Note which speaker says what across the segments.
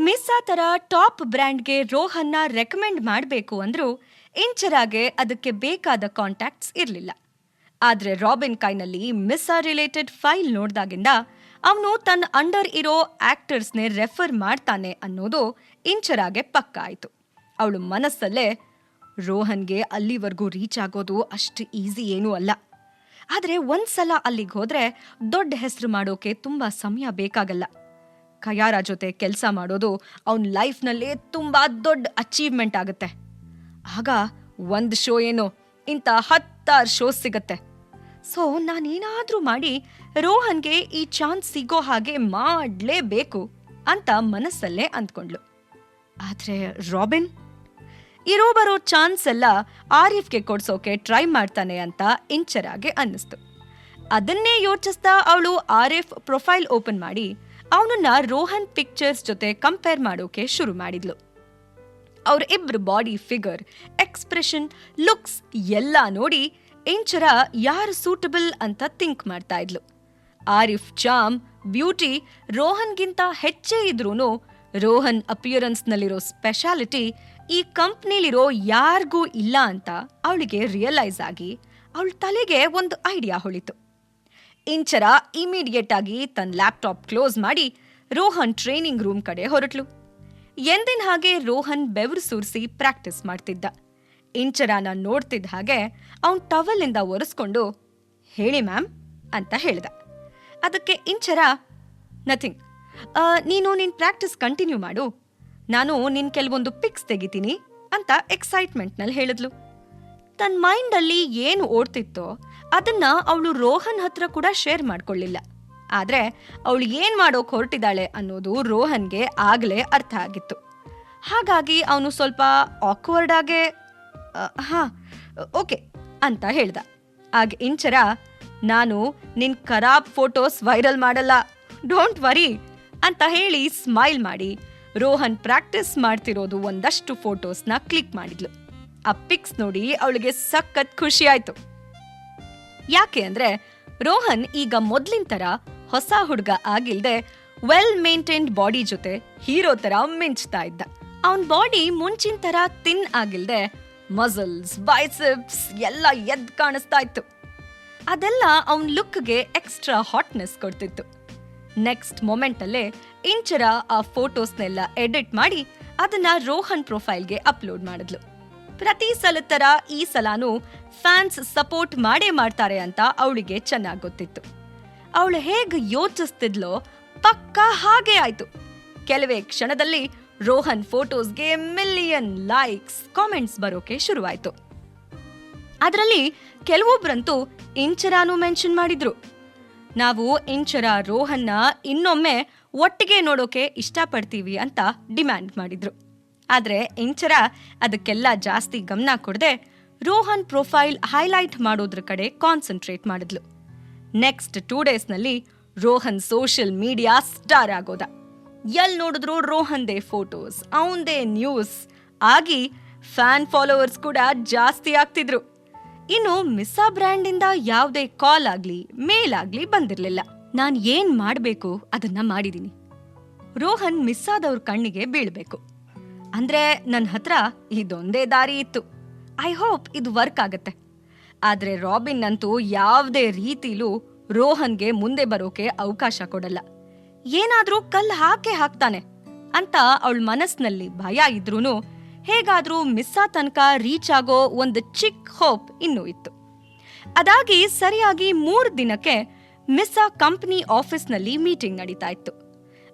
Speaker 1: ಮಿಸ್ಸಾ ಥರ top ಬ್ರ್ಯಾಂಡ್ಗೆ Rohanna recommend ಮಾಡಬೇಕು ಅಂದ್ರೂ ಇಂಚರಾಗೆ ಅದಕ್ಕೆ ಬೇಕಾದ ಕಾಂಟ್ಯಾಕ್ಟ್ಸ್ ಇರಲಿಲ್ಲ. ಆದರೆ ರಾಬಿನ್ ಕೈನಲ್ಲಿ ಮಿಸ್ಸಾ ರಿಲೇಟೆಡ್ ಫೈಲ್ ನೋಡ್ದಾಗಿಂದ ಅವನು ತನ್ನ ಅಂಡರ್ ಇರೋ ಆಕ್ಟರ್ಸ್ನೇ ರೆಫರ್ ಮಾಡ್ತಾನೆ ಅನ್ನೋದು ಇಂಚರಾಗೆ ಪಕ್ಕ ಆಯಿತು. ಅವಳು ಮನಸ್ಸಲ್ಲೇ ರೋಹನ್ಗೆ ಅಲ್ಲಿವರೆಗೂ ರೀಚ್ ಆಗೋದು ಅಷ್ಟು ಈಸಿ ಏನೂ ಅಲ್ಲ. ಆದರೆ ಒಂದ್ಸಲ ಅಲ್ಲಿಗೆ ಹೋದ್ರೆ ದೊಡ್ಡ ಹೆಸರು ಮಾಡೋಕೆ ತುಂಬ ಸಮಯ ಬೇಕಾಗಲ್ಲ. ಕಯಾರ ಜೊತೆ ಕೆಲಸ ಮಾಡೋದು ಅವನ ಲೈಫ್ನಲ್ಲೇ ತುಂಬ ದೊಡ್ಡ ಅಚೀವ್ಮೆಂಟ್ ಆಗುತ್ತೆ. ಆಗ ಒಂದು ಶೋ ಏನೋ ಇಂಥ 10 ಶೋಸ್ ಸಿಗತ್ತೆ. ಸೊ ನಾನೇನಾದರೂ ಮಾಡಿ ರೋಹನ್ಗೆ ಈ ಚಾನ್ಸ್ ಸಿಗೋ ಹಾಗೆ ಮಾಡಲೇಬೇಕು ಅಂತ ಮನಸ್ಸಲ್ಲೇ ಅಂದ್ಕೊಂಡ್ಲು. ಆದರೆ ರಾಬಿನ್ ಇರೋ ಬರೋ ಚಾನ್ಸ್ ಎಲ್ಲ ಆರಿಫ್ಗೆ ಕೊಡ್ಸೋಕೆ ಟ್ರೈ ಮಾಡ್ತಾನೆ ಅಂತ ಇಂಚರಾಗೆ ಅನ್ನಿಸ್ತು. ಅದನ್ನೇ ಯೋಚಿಸ್ತಾ ಅವಳು ಆರಿಫ್ ಪ್ರೊಫೈಲ್ ಓಪನ್ ಮಾಡಿ ಅವನನ್ನ ರೋಹನ್ ಪಿಕ್ಚರ್ಸ್ ಜೊತೆ ಕಂಪೇರ್ ಮಾಡೋಕೆ ಶುರು ಮಾಡಿದ್ಲು. ಅವ್ರ ಇಬ್ರು ಬಾಡಿ ಫಿಗರ್, ಎಕ್ಸ್ಪ್ರೆಷನ್, ಲುಕ್ಸ್ ಎಲ್ಲ ನೋಡಿ ಇಂಚರ ಯಾರು ಸೂಟಬಲ್ ಅಂತ ಥಿಂಕ್ ಮಾಡ್ತಾ ಇದ್ಲು. ಆರಿಫ್ ಚಾಮ್, ಬ್ಯೂಟಿ ರೋಹನ್ಗಿಂತ ಹೆಚ್ಚೇ ಇದ್ರೂ ರೋಹನ್ ಅಪಿಯರೆನ್ಸ್ನಲ್ಲಿರೋ ಸ್ಪೆಷಾಲಿಟಿ ಈ ಕಂಪ್ನಿಲಿರೋ ಯಾರಿಗೂ ಇಲ್ಲ ಅಂತ ಅವಳಿಗೆ ರಿಯಲೈಸ್ ಆಗಿ ಅವಳ ತಲೆಗೆ ಒಂದು ಐಡಿಯಾ ಹೊಳಿತು. ಇಂಚರ ಇಮಿಡಿಯೇಟ್ ಆಗಿ ತನ್ನ ಲ್ಯಾಪ್ಟಾಪ್ ಕ್ಲೋಸ್ ಮಾಡಿ ರೋಹನ್ ಟ್ರೈನಿಂಗ್ ರೂಮ್ ಕಡೆ ಹೊರಟ್ಲು. ಎಂದಿನ ಹಾಗೆ ರೋಹನ್ ಬೆವರು ಸುರಿಸಿ ಪ್ರಾಕ್ಟೀಸ್ ಮಾಡ್ತಿದ್ದ. ಇಂಚರಾನ ನೋಡ್ತಿದ್ದ ಹಾಗೆ ಅವನ್ ಟವಲಿಂದ ಒರೆಸ್ಕೊಂಡು ಹೇಳಿ ಮ್ಯಾಮ್ ಅಂತ ಹೇಳ್ದ. ಅದಕ್ಕೆ ಇಂಚರ ನಥಿಂಗ್, ನೀನು ನಿನ್ನ ಪ್ರಾಕ್ಟೀಸ್ ಕಂಟಿನ್ಯೂ ಮಾಡು, ನಾನು ನಿನ್ನ ಕೆಲವೊಂದು ಪಿಕ್ಸ್ ತೆಗಿತೀನಿ ಅಂತ ಎಕ್ಸೈಟ್ಮೆಂಟ್ನಲ್ಲಿ ಹೇಳಿದ್ಲು. ತನ್ನ ಮೈಂಡಲ್ಲಿ ಏನು ಓಡ್ತಿತ್ತೋ ಅದನ್ನ ಅವಳು ರೋಹನ್ ಹತ್ರ ಕೂಡ ಶೇರ್ ಮಾಡ್ಕೊಳ್ಳಿಲ್ಲ. ಆದರೆ ಅವಳು ಏನು ಮಾಡೋಕೆ ಹೊರಟಿದ್ದಾಳೆ ಅನ್ನೋದು ರೋಹನ್ಗೆ ಆಗಲೇ ಅರ್ಥ ಆಗಿತ್ತು. ಹಾಗಾಗಿ ಅವನು ಸ್ವಲ್ಪ ಆಕ್ವರ್ಡ್ ಆಗೇ ಹಾಂ ಓಕೆ ಅಂತ ಹೇಳ್ದ. ಆಗ ಇಂಚರ, ನಾನು ನಿನ್ನ ಖರಾಬ್ ಫೋಟೋಸ್ ವೈರಲ್ ಮಾಡಲ್ಲ, ಡೋಂಟ್ ವರಿ ಅಂತ ಹೇಳಿ ಸ್ಮೈಲ್ ಮಾಡಿ ರೋಹನ್ ಪ್ರಾಕ್ಟೀಸ್ ಮಾಡ್ತಿರೋದು ಒಂದಷ್ಟು ಫೋಟೋಸ್ನ ಕ್ಲಿಕ್ ಮಾಡಿದ್ಲು. ಆ ಪಿಕ್ಸ್ ನೋಡಿ ಅವಳಿಗೆ ಸಖತ್ ಖುಷಿ ಆಯ್ತು. ಯಾಕೆ ಅಂದ್ರೆ ರೋಹನ್ ಈಗ ಮೊದ್ಲಿನ ತರ ಹೊಸ ಹುಡುಗ ಆಗಿಲ್ದೆ ವೆಲ್ ಮೇಂಟೈನ್ಡ್ ಬಾಡಿ ಜೊತೆ ಹೀರೋ ತರ ಮಿಂಚ್ತಾ ಇದ್ದ. ಅವನ್ ಬಾಡಿ ಮುಂಚಿನ ತರ ತಿನ್ ಆಗಿಲ್ದೆ ಮಸಲ್ಸ್, ಬೈಸೆಪ್ಸ್ ಎಲ್ಲ ಎದ್ದು ಕಾಣಿಸ್ತಾ ಇತ್ತು. ಅದೆಲ್ಲ ಅವನ್ ಲುಕ್ಗೆ ಎಕ್ಸ್ಟ್ರಾ ಹಾಟ್ನೆಸ್ ಕೊಡ್ತಿತ್ತು. ನೆಕ್ಸ್ಟ್ ಮೊಮೆಂಟಲ್ಲೇ ಇಂಚರ ಆ ಫೋಟೋಸ್ನೆಲ್ಲ ಎಡಿಟ್ ಮಾಡಿ ಅದನ್ನ ರೋಹನ್ ಪ್ರೊಫೈಲ್ಗೆ ಅಪ್ಲೋಡ್ ಮಾಡಿದ್ಲು. ಪ್ರತಿ ಸಲ ತರ ಈ ಸಲಾನು ಫ್ಯಾನ್ಸ್ ಸಪೋರ್ಟ್ ಮಾಡೇ ಮಾಡ್ತಾರೆ ಅಂತ ಅವಳಿಗೆ ಚೆನ್ನಾಗಿ ಗೊತ್ತಿತ್ತು. ಅವಳು ಹೇಗೆ ಯೋಚಿಸ್ತಿದ್ಲೋ ಪಕ್ಕಾ ಹಾಗೆ ಆಯ್ತು. ಕೆಲವೇ ಕ್ಷಣದಲ್ಲಿ ರೋಹನ್ ಫೋಟೋಸ್ಗೆ ಮಿಲಿಯನ್ ಲೈಕ್ಸ್, ಕಾಮೆಂಟ್ಸ್ ಬರೋಕೆ ಶುರುವಾಯ್ತು. ಅದರಲ್ಲಿ ಕೆಲವೊಬ್ರಂತೂ ಇಂಚರಾನು ಮೆನ್ಷನ್ ಮಾಡಿದ್ರು. ನಾವು ಇಂಚರ ರೋಹನ್ನ ಇನ್ನೊಮ್ಮೆ ಒಟ್ಟಿಗೆ ನೋಡೋಕೆ ಇಷ್ಟಪಡ್ತೀವಿ ಅಂತ ಡಿಮ್ಯಾಂಡ್ ಮಾಡಿದ್ರು. ಆದರೆ ಇಂಚರ ಅದಕ್ಕೆಲ್ಲ ಜಾಸ್ತಿ ಗಮನ ಕೊಡದೆ ರೋಹನ್ ಪ್ರೊಫೈಲ್ ಹೈಲೈಟ್ ಮಾಡೋದ್ರ ಕಡೆ ಕಾನ್ಸಂಟ್ರೇಟ್ ಮಾಡಿದ್ಲು. ನೆಕ್ಸ್ಟ್ 2 ಡೇಸ್ನಲ್ಲಿ ರೋಹನ್ ಸೋಷಿಯಲ್ ಮೀಡಿಯಾ ಸ್ಟಾರ್ ಆಗೋದ. ಎಲ್ಲಿ ನೋಡಿದ್ರು ರೋಹನ್ದೇ ಫೋಟೋಸ್, ಅವಂದೇ ನ್ಯೂಸ್ ಆಗಿ ಫ್ಯಾನ್ ಫಾಲೋವರ್ಸ್ ಕೂಡ ಜಾಸ್ತಿ ಆಗ್ತಿದ್ರು. ಇನ್ನು ಮಿಸ್ಸಾ ಬ್ರ್ಯಾಂಡಿಂದ ಯಾವುದೇ ಕಾಲ್ ಆಗ್ಲಿ ಮೇಲ್ ಆಗ್ಲಿ ಬಂದಿರಲಿಲ್ಲ. ನಾನು ಏನ್ ಮಾಡಬೇಕು ಅದನ್ನ ಮಾಡಿದೀನಿ. ರೋಹನ್ ಮಿಸ್ಸಾದವ್ರ ಕಣ್ಣಿಗೆ ಬೀಳ್ಬೇಕು ಅಂದ್ರೆ ನನ್ನ ಹತ್ರ ಇದೊಂದೇ ದಾರಿ ಇತ್ತು. ಐ ಹೋಪ್ ಇದು ವರ್ಕ್ ಆಗತ್ತೆ. ಆದ್ರೆ ರಾಬಿನ್ ಅಂತೂ ಯಾವುದೇ ರೀತಿಲೂ ರೋಹನ್ಗೆ ಮುಂದೆ ಬರೋಕೆ ಅವಕಾಶ ಕೊಡಲ್ಲ. ಏನಾದ್ರೂ ಕಲ್ಲು ಹಾಕ್ತಾನೆ ಅಂತ ಅವಳ ಮನಸ್ಸಿನಲ್ಲಿ ಭಯ ಇದ್ರೂನು ಹೇಗಾದ್ರೂ ಮಿಸ್ಸಾ ತನಕ ರೀಚ್ ಆಗೋ ಒಂದು ಚಿಕ್ಕ ಹೋಪ್ ಇನ್ನೂ ಇತ್ತು. ಅದಾಗಿ ಸರಿಯಾಗಿ 3 ದಿನಕ್ಕೆ ಮಿಸ್ಸಾ ಕಂಪನಿ ಆಫೀಸ್ನಲ್ಲಿ ಮೀಟಿಂಗ್ ನಡೀತಾ ಇತ್ತು.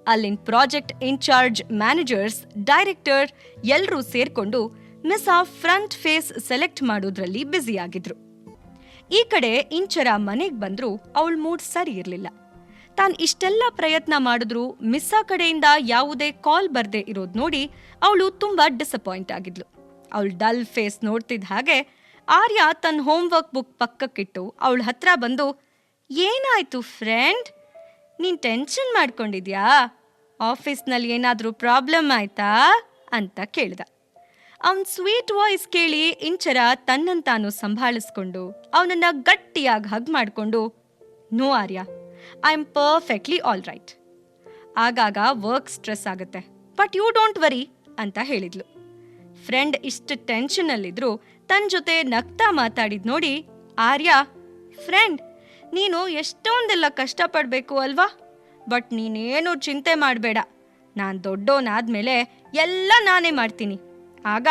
Speaker 1: ಅಲ್ಲಿನ ಪ್ರಾಜೆಕ್ಟ್ ಇನ್ಚಾರ್ಜ್, ಮ್ಯಾನೇಜರ್ಸ್, ಡೈರೆಕ್ಟರ್ ಎಲ್ಲರೂ ಸೇರ್ಕೊಂಡು ಮಿಸ್ಸಾ ಫ್ರಂಟ್ ಫೇಸ್ ಸೆಲೆಕ್ಟ್ ಮಾಡೋದ್ರಲ್ಲಿ ಬ್ಯುಸಿ ಆಗಿದ್ರು. ಈ ಕಡೆ ಇಂಚರ ಮನೆಗೆ ಬಂದ್ರು ಅವಳ ಮೂಡ್ ಸರಿ ಇರಲಿಲ್ಲ. ತಾನು ಇಷ್ಟೆಲ್ಲ ಪ್ರಯತ್ನ ಮಾಡಿದ್ರು ಮಿಸ್ಸಾ ಕಡೆಯಿಂದ ಯಾವುದೇ ಕಾಲ್ ಬರ್ದೇ ಇರೋದು ನೋಡಿ ಅವಳು ತುಂಬಾ ಡಿಸಪಾಯಿಂಟ್ ಆಗಿದ್ಲು. ಅವಳು ಡಲ್ ಫೇಸ್ ನೋಡ್ತಿದ್ದ ಹಾಗೆ ಆರ್ಯ ತನ್ನ ಹೋಮ್ವರ್ಕ್ ಬುಕ್ ಪಕ್ಕಕ್ಕಿಟ್ಟು ಅವಳ ಹತ್ರ ಬಂದು, ಏನಾಯ್ತು ಫ್ರೆಂಡ್, ನೀನ್ ಟೆನ್ಷನ್ ಮಾಡ್ಕೊಂಡಿದ್ಯಾ? ಆಫೀಸ್ನಲ್ಲಿ ಏನಾದರೂ ಪ್ರಾಬ್ಲಮ್ ಆಯ್ತಾ ಅಂತ ಕೇಳ್ದ. ಅವನ್ ಸ್ವೀಟ್ ವಾಯ್ಸ್ ಕೇಳಿ ಇಂಚರ ತನ್ನಂತಾನು ಸಂಭಾಳಿಸ್ಕೊಂಡು ಅವನನ್ನ ಗಟ್ಟಿಯಾಗಿ ಹಗ್ ಮಾಡ್ಕೊಂಡು, no Arya, I am perfectly all right. ಆಗಾಗ ವರ್ಕ್ ಸ್ಟ್ರೆಸ್ ಆಗುತ್ತೆ, ಬಟ್ ಯು ಡೋಂಟ್ ವರಿ ಅಂತ ಹೇಳಿದ್ಲು. ಫ್ರೆಂಡ್ ಇಷ್ಟು ಟೆನ್ಷನ್ನಲ್ಲಿದ್ರು ತನ್ನ ಜೊತೆ ನಗ್ತಾ ಮಾತಾಡಿದ್ ನೋಡಿ ಆರ್ಯ, ಫ್ರೆಂಡ್ ನೀನು ಎಷ್ಟೊಂದೆಲ್ಲ ಕಷ್ಟಪಡಬೇಕು ಅಲ್ವಾ, ಬಟ್ ನೀನೇನು ಚಿಂತೆ ಮಾಡಬೇಡ, ನಾನು ದೊಡ್ಡೋನಾದ್ಮೇಲೆ ಎಲ್ಲ ನಾನೇ ಮಾಡ್ತೀನಿ, ಆಗ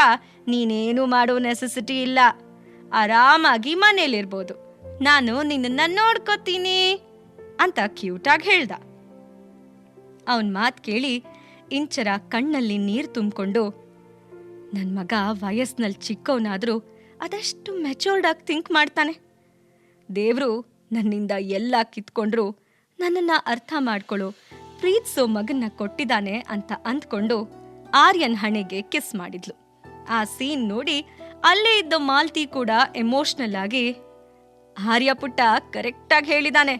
Speaker 1: ನೀನೇನು ಮಾಡೋ ನೆಸೆಸಿಟಿ ಇಲ್ಲ, ಆರಾಮಾಗಿ ಮನೇಲಿರ್ಬೋದು, ನಾನು ನಿನ್ನನ್ನು ನೋಡ್ಕೋತೀನಿ ಅಂತ ಕ್ಯೂಟಾಗಿ ಹೇಳ್ದ. ಅವನ ಮಾತು ಕೇಳಿ ಇಂಚರ ಕಣ್ಣಲ್ಲಿ ನೀರು ತುಂಬಿಕೊಂಡು, ನನ್ನ ಮಗ ವಯಸ್ಸಿನಲ್ಲಿ ಚಿಕ್ಕವನಾದರೂ ಅದೆಷ್ಟು ಮೆಚೂರ್ಡ್ ಆಗಿ ಥಿಂಕ್ ಮಾಡ್ತಾನೆ, ದೇವರು ನನ್ನಿಂದ ಎಲ್ಲ ಕಿತ್ಕೊಂಡ್ರು ನನ್ನನ್ನು ಅರ್ಥ ಮಾಡ್ಕೊಳ್ಳೋ ಪ್ರೀತಿಸೋ ಮಗನ್ನ ಕೊಟ್ಟಿದ್ದಾನೆ ಅಂತ ಅಂದ್ಕೊಂಡು ಆರ್ಯನ್ ಹಣೆಗೆ ಕಿಸ್ ಮಾಡಿದ್ಲು. ಆ ಸೀನ್ ನೋಡಿ ಅಲ್ಲೇ ಇದ್ದ ಮಾಲ್ತಿ ಕೂಡ ಎಮೋಷ್ನಲ್ ಆಗಿ, ಆರ್ಯ ಪುಟ್ಟ ಕರೆಕ್ಟಾಗಿ ಹೇಳಿದಾನೆ,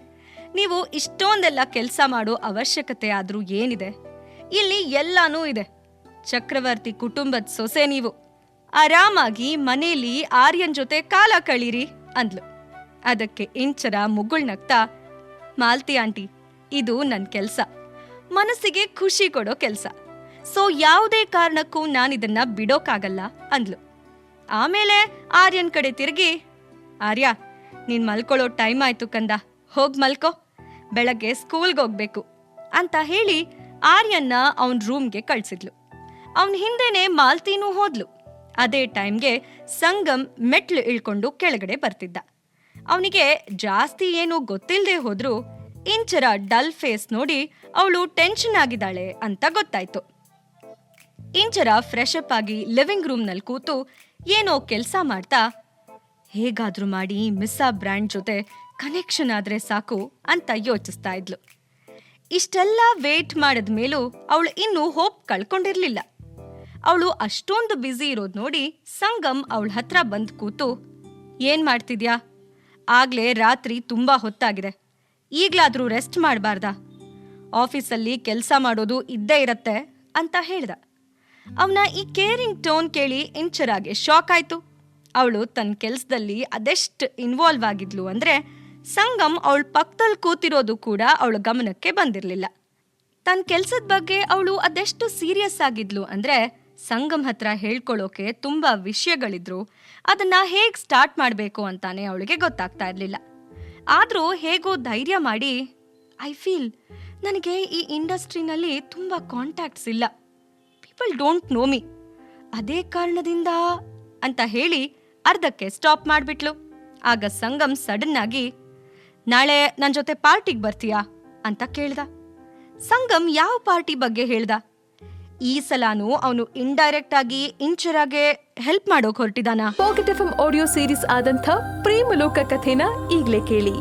Speaker 1: ನೀವು ಇಷ್ಟೊಂದೆಲ್ಲ ಕೆಲಸ ಮಾಡೋ ಅವಶ್ಯಕತೆ ಆದ್ರೂ ಏನಿದೆ, ಇಲ್ಲಿ ಎಲ್ಲಾನೂ ಇದೆ, ಚಕ್ರವರ್ತಿ ಕುಟುಂಬದ ಸೊಸೆ ನೀವು, ಆರಾಮಾಗಿ ಮನೇಲಿ ಆರ್ಯನ್ ಜೊತೆ ಕಾಲ ಕಳೀರಿ ಅಂದ್ಲು. ಅದಕ್ಕೆ ಇಂಚರ ಮುಗುಳ್ನಗ್ತಾ, ಮಾಲ್ತಿ ಆಂಟಿ, ಇದು ನನ್ನ ಕೆಲಸ, ಮನಸ್ಸಿಗೆ ಖುಷಿ ಕೊಡೋ ಕೆಲಸ, ಸೊ ಯಾವುದೇ ಕಾರಣಕ್ಕೂ ನಾನಿದನ್ನ ಬಿಡೋಕ್ಕಾಗಲ್ಲ ಅಂದ್ಲು. ಆಮೇಲೆ ಆರ್ಯನ್ ಕಡೆ ತಿರುಗಿ, ಆರ್ಯ ನೀನ್ ಮಲ್ಕೊಳ್ಳೋ ಟೈಮ್ ಆಯ್ತು ಕಂದ, ಹೋಗ್ ಮಲ್ಕೋ, ಬೆಳಗ್ಗೆ ಸ್ಕೂಲ್ಗೆ ಹೋಗ್ಬೇಕು ಅಂತ ಹೇಳಿ ಆರ್ಯನ್ನ ಅವನ ರೂಮ್ಗೆ ಕಳ್ಸಿದ್ಲು. ಅವನ ಹಿಂದೆನೆ ಮಾಲ್ತಿನೂ ಹೋದ್ಲು. ಅದೇ ಟೈಮ್ಗೆ ಸಂಗಮ್ ಮೆಟ್ಲು ಇಳ್ಕೊಂಡು ಕೆಳಗಡೆ ಬರ್ತಿದ್ದ. ಅವನಿಗೆ ಜಾಸ್ತಿ ಏನೂ ಗೊತ್ತಿಲ್ಲದೆ ಹೋದ್ರೂ ಇಂಚರ ಡಲ್ ಫೇಸ್ ನೋಡಿ ಅವಳು ಟೆನ್ಷನ್ ಆಗಿದ್ದಾಳೆ ಅಂತ ಗೊತ್ತಾಯ್ತು. ಇಂಚರ ಫ್ರೆಶ್ ಅಪ್ ಆಗಿ ಲಿವಿಂಗ್ ರೂಮ್ನಲ್ಲಿ ಕೂತು ಏನೋ ಕೆಲಸ ಮಾಡ್ತಾ, ಹೇಗಾದ್ರೂ ಮಾಡಿ ಮಿಸ್ಸಾ ಬ್ರ್ಯಾಂಡ್ ಜೊತೆ ಕನೆಕ್ಷನ್ ಆದ್ರೆ ಸಾಕು ಅಂತ ಯೋಚಿಸ್ತಾ ಇದ್ಲು. ಇಷ್ಟೆಲ್ಲ ವೇಟ್ ಮಾಡಿದ ಮೇಲೂ ಅವಳು ಇನ್ನೂ ಹೋಪ್ ಕಳ್ಕೊಂಡಿರ್ಲಿಲ್ಲ. ಅವಳು ಅಷ್ಟೊಂದು ಬ್ಯುಸಿ ಇರೋದು ನೋಡಿ ಸಂಗಮ್ ಅವಳ ಹತ್ರ ಬಂದು ಕೂತು, ಏನ್ ಮಾಡ್ತಿದ್ಯಾ, ಆಗ್ಲೇ ರಾತ್ರಿ ತುಂಬಾ ಹೊತ್ತಾಗಿದೆ, ಈಗ್ಲಾದ್ರೂ ರೆಸ್ಟ್ ಮಾಡಬಾರ್ದಾ, ಆಫೀಸಲ್ಲಿ ಕೆಲಸ ಮಾಡೋದು ಇದ್ದೇ ಇರತ್ತೆ ಅಂತ ಹೇಳ್ದ. ಅವನ ಈ ಕೇರಿಂಗ್ ಟೋನ್ ಕೇಳಿ ಇಂಚರಾಗೆ ಶಾಕ್ ಆಯ್ತು. ಅವಳು ತನ್ನ ಕೆಲಸದಲ್ಲಿ ಅದೆಷ್ಟು ಇನ್ವಾಲ್ವ್ ಆಗಿದ್ಲು ಅಂದ್ರೆ ಸಂಗಮ್ ಅವಳ ಪಕ್ಕದಲ್ಲಿ ಕೂತಿರೋದು ಕೂಡ ಅವಳ ಗಮನಕ್ಕೆ ಬಂದಿರಲಿಲ್ಲ. ತನ್ನ ಕೆಲಸದ ಬಗ್ಗೆ ಅವಳು ಅದೆಷ್ಟು ಸೀರಿಯಸ್ ಆಗಿದ್ಲು ಅಂದ್ರೆ ಸಂಗಮ್ ಹತ್ರ ಹೇಳ್ಕೊಳ್ಳೋಕೆ ತುಂಬಾ ವಿಷಯಗಳಿದ್ರು ಅದನ್ನ ಹೇಗೆ ಸ್ಟಾರ್ಟ್ ಮಾಡಬೇಕು ಅಂತಾನೆ ಅವಳಿಗೆ ಗೊತ್ತಾಗ್ತಾ ಇರಲಿಲ್ಲ. ಆದರೂ ಹೇಗೋ ಧೈರ್ಯ ಮಾಡಿ, ಐ ಫೀಲ್ ನನಗೆ ಈ ಇಂಡಸ್ಟ್ರಿನಲ್ಲಿ ತುಂಬ ಕಾಂಟ್ಯಾಕ್ಟ್ಸ್ ಇಲ್ಲ, ಪೀಪಲ್ ಡೋಂಟ್ ನೋ ಮೀ, ಅದೇ ಕಾರಣದಿಂದ ಅಂತ ಹೇಳಿ ಅರ್ಧಕ್ಕೆ ಸ್ಟಾಪ್ ಮಾಡಿಬಿಟ್ಲು. ಆಗ ಸಂಗಮ್ ಸಡನ್ ಆಗಿ, ನಾಳೆ ನನ್ನ ಜೊತೆ ಪಾರ್ಟಿಗೆ ಬರ್ತೀಯಾ ಅಂತ ಕೇಳ್ದ. ಸಂಗಮ್ ಯಾವ ಪಾರ್ಟಿ ಬಗ್ಗೆ ಹೇಳ್ದ. ಈ ಸಲಾನು ಅವನು ಇಂಡೈರೆಕ್ಟ್ ಆಗಿ ಇಂಚರಾಗೆ ಹೆಲ್ಪ್ ಮಾಡೋಕ್ ಹೊರಟಿದಾನ.
Speaker 2: ಪಾಕೆಟ್ ಎಫ್ಎಂ ಆಡಿಯೋ ಸೀರೀಸ್ ಆದಂಥ ಪ್ರೇಮಲೋಕ ಕಥೆನ ಈಗ್ಲೇ ಕೇಳಿ.